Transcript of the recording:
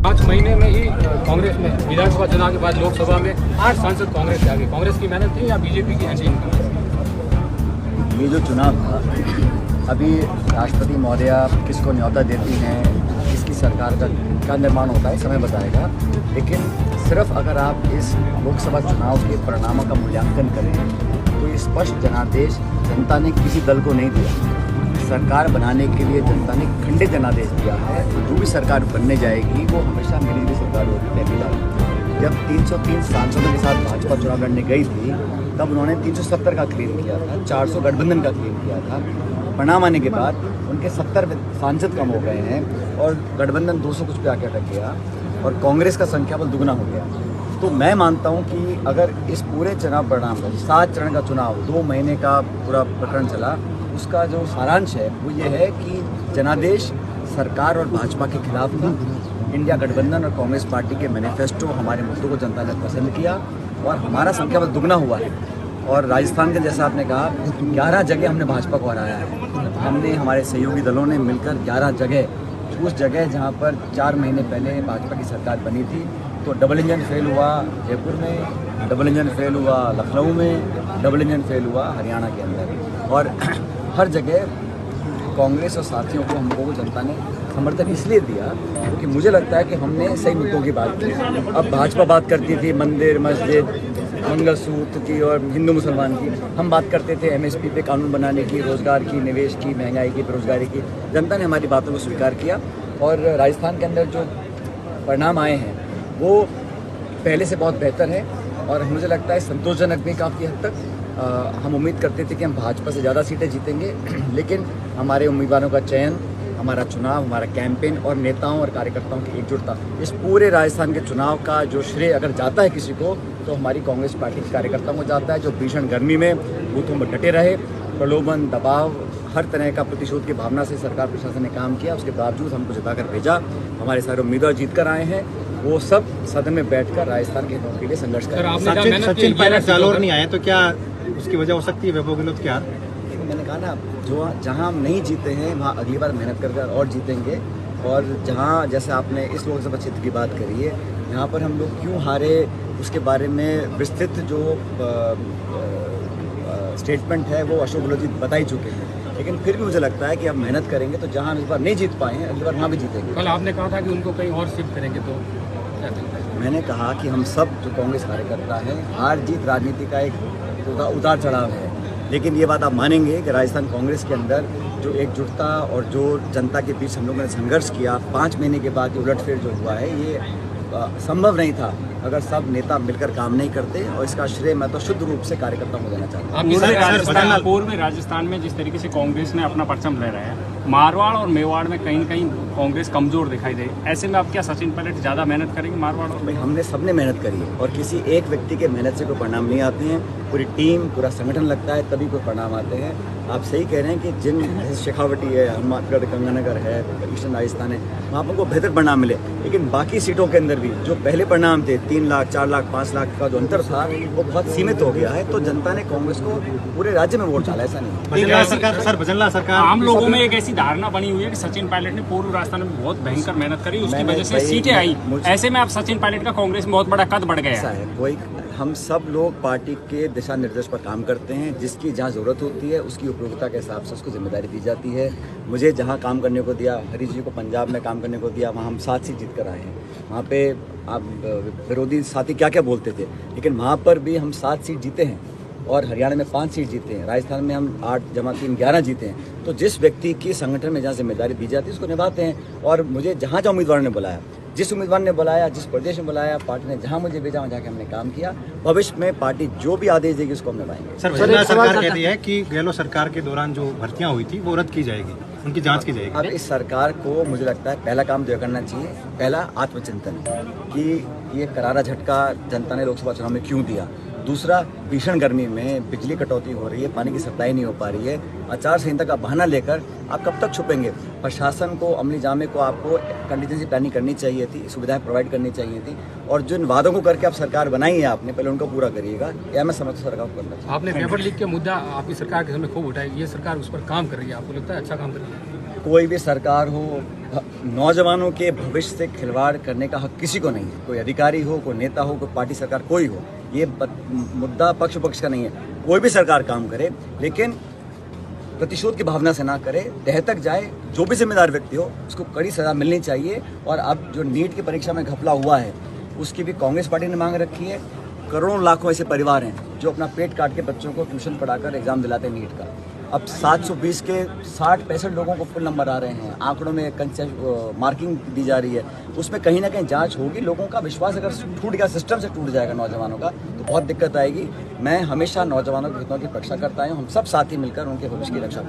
5 महीने में ही कांग्रेस में विधानसभा चुनाव के बाद लोकसभा में 8 सांसद कांग्रेस के आगे। कांग्रेस की मेहनत थी या बीजेपी की एंटी इनकम? ये जो चुनाव था, अभी राष्ट्रपति महोदया किसको न्योता देती हैं, किसकी सरकार का क्या निर्माण होता है, समय बताएगा। लेकिन सिर्फ अगर आप इस लोकसभा चुनाव के परिणामों का मूल्यांकन करें तो ये स्पष्ट जनादेश जनता ने किसी दल को नहीं दिया। सरकार बनाने के लिए जनता ने खंडित जनादेश दिया है। जो भी सरकार बनने जाएगी वो हमेशा मिली सरकार होगी। मिला जब 303 सांसदों के साथ भाजपा चुनाव लड़ने गई थी तब उन्होंने 370 का क्लेम किया था, 400 गठबंधन का क्लेम किया था। परिणाम आने के बाद उनके 70 सांसद कम हो गए हैं और गठबंधन 200 कुछ पे आके अटक गया और कांग्रेस का संख्या बल दुगना हो गया। तो मैं मानता हूं कि अगर इस पूरे चुनाव परिणाम 7 चरण का चुनाव 2 महीने का पूरा प्रकरण चला, उसका जो सारांश है वो ये है कि जनादेश सरकार और भाजपा के खिलाफ था। इंडिया गठबंधन और कांग्रेस पार्टी के मैनिफेस्टो हमारे मुद्दों को जनता ने पसंद किया और हमारा संख्या बल दुगना हुआ है। और राजस्थान के जैसा आपने कहा 11 जगह हमने भाजपा को हराया है। हमने हमारे सहयोगी दलों ने मिलकर 11 जगह, उस जगह जहाँ पर 4 महीने पहले भाजपा की सरकार बनी थी तो डबल इंजन फेल हुआ जयपुर में, डबल इंजन फेल हुआ लखनऊ में, डबल इंजन फेल हुआ हरियाणा के अंदर। और हर जगह कांग्रेस और साथियों को हमको जनता ने समर्थन इसलिए दिया क्योंकि मुझे लगता है कि हमने सही मुद्दों की बात की। अब भाजपा बात करती थी मंदिर, मस्जिद, मंगलसूत्र की और हिंदू मुसलमान की, हम बात करते थे एमएसपी पे कानून बनाने की, रोज़गार की, निवेश की, महंगाई की, बेरोजगारी की। जनता ने हमारी बातों को स्वीकार किया और राजस्थान के अंदर जो परिणाम आए हैं वो पहले से बहुत बेहतर है और मुझे लगता है संतोषजनक भी काफ़ी हद तक। हम उम्मीद करते थे कि हम भाजपा से ज़्यादा सीटें जीतेंगे, लेकिन हमारे उम्मीदवारों का चयन, हमारा चुनाव, हमारा कैंपेन और नेताओं और कार्यकर्ताओं की एकजुटता, इस पूरे राजस्थान के चुनाव का जो श्रेय अगर जाता है किसी को तो हमारी कांग्रेस पार्टी के कार्यकर्ताओं को जाता है, जो भीषण गर्मी में बूथों में डटे रहे, प्रलोभन, दबाव, हर तरह का प्रतिशोध की भावना से सरकार प्रशासन ने काम किया। उसके बावजूद हमको जिताकर भेजा। हमारे सारे उम्मीदवार जीत कर आए हैं, वो सब सदन में बैठकर राजस्थान के हितों के लिए संघर्ष कर रहे हैं। सचिन पायलट जालोर नहीं आए तो क्या उसकी वजह हो सकती है वैभव गहलोत की हार? मैंने कहा ना, जो जहां हम नहीं जीते हैं वहां अगली बार मेहनत कर और जीतेंगे। और जहां जैसे आपने इस लोकसभा क्षेत्र की बात करी है, यहाँ पर हम लोग क्यों हारे उसके बारे में विस्तृत जो स्टेटमेंट है वो अशोक गहलोत जी बता ही चुके हैं। लेकिन फिर भी मुझे लगता है कि अब मेहनत करेंगे तो जहां हम इस बार नहीं जीत पाए हैं अगली बार वहाँ भी जीतेंगे। कल आपने कहा था कि उनको कहीं और शिफ्ट करेंगे, तो क्या चलता है? मैंने कहा कि हम सब जो कांग्रेस कार्यकर्ता हैं, हार जीत राजनीति का एक उतार चढ़ाव है, लेकिन ये बात आप मानेंगे कि राजस्थान कांग्रेस के अंदर जो एकजुटता और जो जनता के बीच हम लोगों ने संघर्ष किया 5 महीने के बाद उलटफेर जो हुआ है ये संभव नहीं था अगर सब नेता मिलकर काम नहीं करते। और इसका श्रेय मैं तो शुद्ध रूप से कार्यकर्ताओं को देना चाहता हूँ। पूर्व में राजस्थान में जिस तरीके से कांग्रेस ने अपना परचम ले रहा है, मारवाड़ और मेवाड़ में कहीं न कहीं कांग्रेस कमजोर दिखाई दे, ऐसे में आप क्या सचिन पायलट ज़्यादा मेहनत करेंगे मारवाड़ और? भाई हमने सबने मेहनत करी है और किसी एक व्यक्ति के मेहनत से कोई परिणाम नहीं आते हैं, पूरी टीम, पूरा संगठन लगता है तभी कोई परिणाम आते हैं। आप सही कह रहे हैं कि जिन शेखावटी है, हनुमानगढ़, गंगानगर है, ईस्टर्न राजस्थान है, वहाँ पर को बेहतर परिणाम मिले, लेकिन बाकी सीटों के अंदर भी जो पहले परिणाम थे 3 लाख, 4 लाख, 5 लाख का जो अंतर था वो बहुत सीमित हो गया है। तो जनता ने कांग्रेस को पूरे राज्य में वोट डाला, ऐसा नहीं। भजनलाल सरकार आम लोगों में एक ऐसी धारणा बनी हुई है कि सचिन पायलट ने पूर्व राजस्थान में बहुत भयंकर मेहनत करी, उसकी वजह से सीटें आई। ऐसे में आप सचिन पायलट का कांग्रेस में बहुत बड़ा कद बढ़ गया है। कोई हम सब लोग पार्टी के दिशा निर्देश पर काम करते हैं, जिसकी जहाँ ज़रूरत होती है उसकी उपयोगिता के हिसाब से उसको जिम्मेदारी दी जाती है। मुझे जहाँ काम करने को दिया, हरीश जी को पंजाब में काम करने को दिया, वहाँ हम 7 सीट जीत कर आए हैं। वहाँ पे आप विरोधी साथी क्या क्या बोलते थे, लेकिन वहाँ पर भी हम 7 सीट जीते हैं और हरियाणा में 5 सीट जीते हैं, राजस्थान में हम 8 जमा 3 11 जीते हैं। तो जिस व्यक्ति की संगठन में जहाँ जिम्मेदारी दी जाती है उसको निभाते हैं। और मुझे जहाँ जहाँ उम्मीदवारों ने बुलाया, जिस उम्मीदवार ने बुलाया, जिस प्रदेश में बुलाया, पार्टी ने जहाँ मुझे भेजा वहाँ जाके हमने काम किया। भविष्य में पार्टी जो भी आदेश देगी उसको हम निभाएंगे। सर, सरकार कहती है कि गहलोत सरकार के दौरान जो भर्तियां हुई थी वो रद्द की जाएगी, उनकी जांच की जाएगी। अब इस सरकार को मुझे लगता है पहला काम जो करना चाहिए, पहला आत्मचिंतन कि ये करारा झटका जनता ने लोकसभा चुनाव में क्यों दिया। दूसरा, भीषण गर्मी में बिजली कटौती हो रही है, पानी की सप्लाई नहीं हो पा रही है, आचार संहिता का बहाना लेकर आप कब तक छुपेंगे। प्रशासन को, अमली जामे को आपको कंटीजेंसी प्लानिंग करनी चाहिए थी, सुविधाएं प्रोवाइड करनी चाहिए थी। और जिन वादों को करके आप सरकार बनाई है आपने, पहले उनको पूरा करिएगा। या मैं समझता सरकार को करना चाहिए। आपने पेपर लीक के मुद्दा आपकी सरकार के समय खूब उठाया, ये सरकार उस पर काम कर रही है, आपको लगता है अच्छा काम कर रही है? कोई भी सरकार हो, नौजवानों के भविष्य से खिलवाड़ करने का हक किसी को नहीं है। कोई अधिकारी हो, कोई नेता हो, कोई पार्टी सरकार कोई हो, ये मुद्दा पक्ष का नहीं है। कोई भी सरकार काम करे लेकिन प्रतिशोध की भावना से ना करे, तह तक जाए। जो भी जिम्मेदार व्यक्ति हो उसको कड़ी सजा मिलनी चाहिए। और अब जो नीट की परीक्षा में घपला हुआ है उसकी भी कांग्रेस पार्टी ने मांग रखी है। करोड़ों लाखों ऐसे परिवार हैं जो अपना पेट काट के बच्चों को ट्यूशन पढ़ाकर एग्जाम दिलाते हैं नीट का। अब 720 के 60-65 लोगों को फुल नंबर आ रहे हैं। आंकड़ों में मार्किंग दी जा रही है, उसमें कहीं ना कहीं जांच होगी। लोगों का विश्वास अगर टूट गया, सिस्टम से टूट जाएगा नौजवानों का, तो बहुत दिक्कत आएगी। मैं हमेशा नौजवानों के हितों की रक्षा करता हूँ। हम सब साथी मिलकर उनके भविष्य की रक्षा